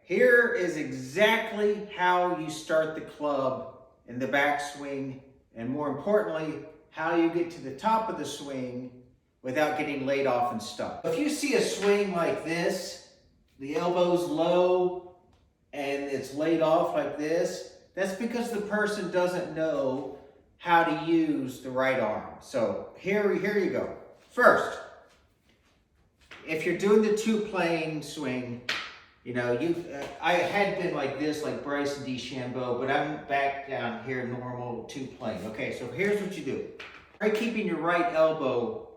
Here is exactly how you start the club in the backswing, and more importantly, how you get to the top of the swing without getting laid off and stuck. If you see a swing like this, the elbow's low and it's laid off like this, that's because the person doesn't know how to use the right arm. So here you go. First, if you're doing the two-plane swing, you know, I had been like this, like Bryson DeChambeau, but I'm back down here, normal two-plane. Okay, so here's what you do. Try keeping your right elbow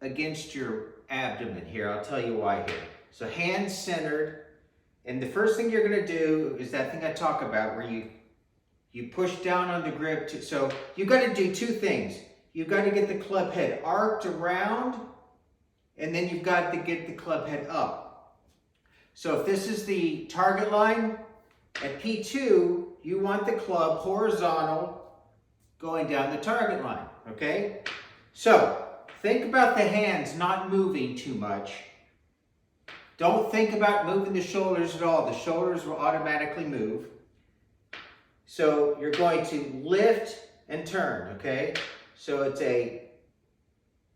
against your abdomen here. I'll tell you why here. So hands centered, and the first thing you're gonna do is that thing I talk about where you push down on the grip. So you gotta do two things. You've got to get the club head arced around, and then you've got to get the club head up. So if this is the target line, at P2, you want the club horizontal going down the target line, okay? So think about the hands not moving too much. Don't think about moving the shoulders at all. The shoulders will automatically move. So you're going to lift and turn, okay? So it's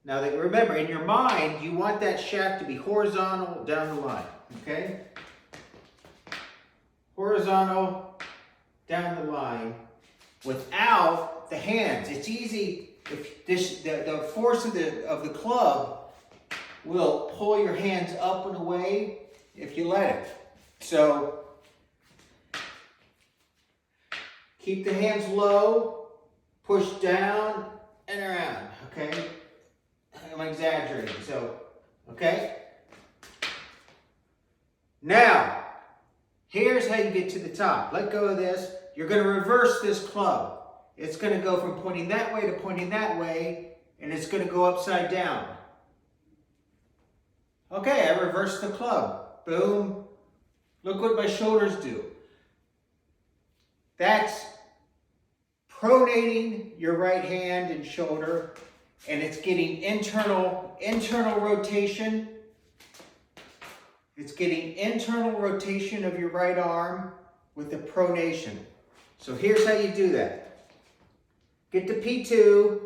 now that remember, in your mind, you want that shaft to be horizontal down the line, okay? Horizontal down the line without the hands. It's easy if the force of the club will pull your hands up and away if you let it. So keep the hands low, push down and around, okay? I'm exaggerating, so, okay? Now, here's how you get to the top. Let go of this. You're going to reverse this club. It's going to go from pointing that way to pointing that way, and it's going to go upside down. Okay, I reversed the club. Boom. Look what my shoulders do. That's pronating your right hand and shoulder, and it's getting internal rotation. It's getting internal rotation of your right arm with the pronation. So here's how you do that. Get to P2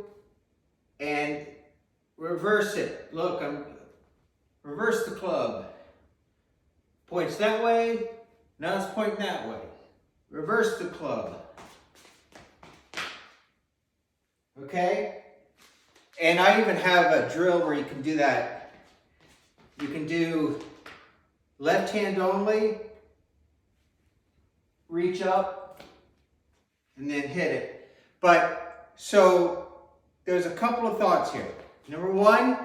and reverse it. Look, reverse the club. Points that way, now it's pointing that way. Reverse the club. Okay? And I even have a drill where you can do that. You can do left hand only, reach up, and then hit it. But, so, there's a couple of thoughts here. Number one,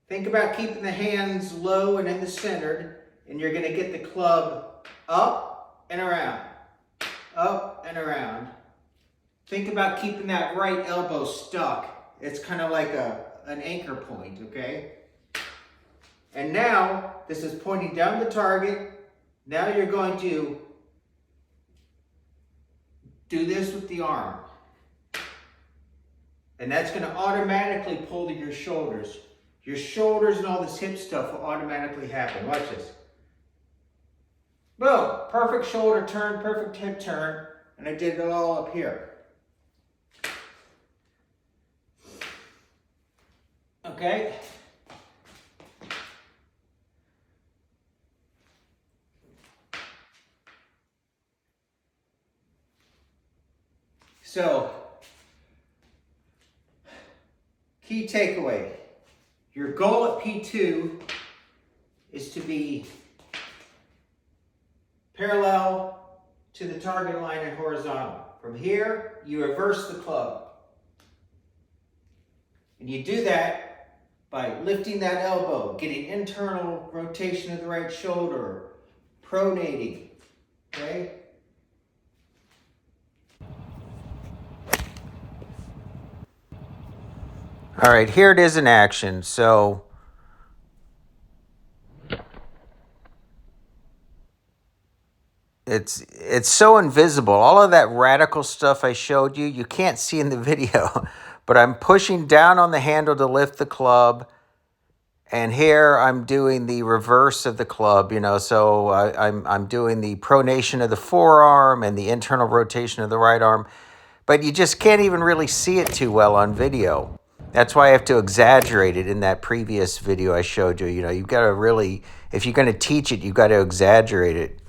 think about keeping the hands low and in the center, and you're going to get the club up and around. Up and around. Think about keeping that right elbow stuck. It's kind of like an anchor point, okay? And now, this is pointing down the target. Now you're going to do this with the arm. And that's going to automatically pull to your shoulders. Your shoulders and all this hip stuff will automatically happen. Watch this. Boom! Perfect shoulder turn, perfect hip turn. And I did it all up here. Okay? So, key takeaway. Your goal at P2 is to be parallel to the target line and horizontal. From here, you reverse the club. And you do that by lifting that elbow, getting internal rotation of the right shoulder, pronating, okay? All right, here it is in action. So it's so invisible. All of that radical stuff I showed you, you can't see in the video. But I'm pushing down on the handle to lift the club, And here I'm doing the reverse of the club, so I'm doing the pronation of the forearm and the internal rotation of the right arm, but you just can't even really see it too well on video. That's why I have to exaggerate it in that previous video I showed you. You've got to really, if you're going to teach it, you've got to exaggerate it.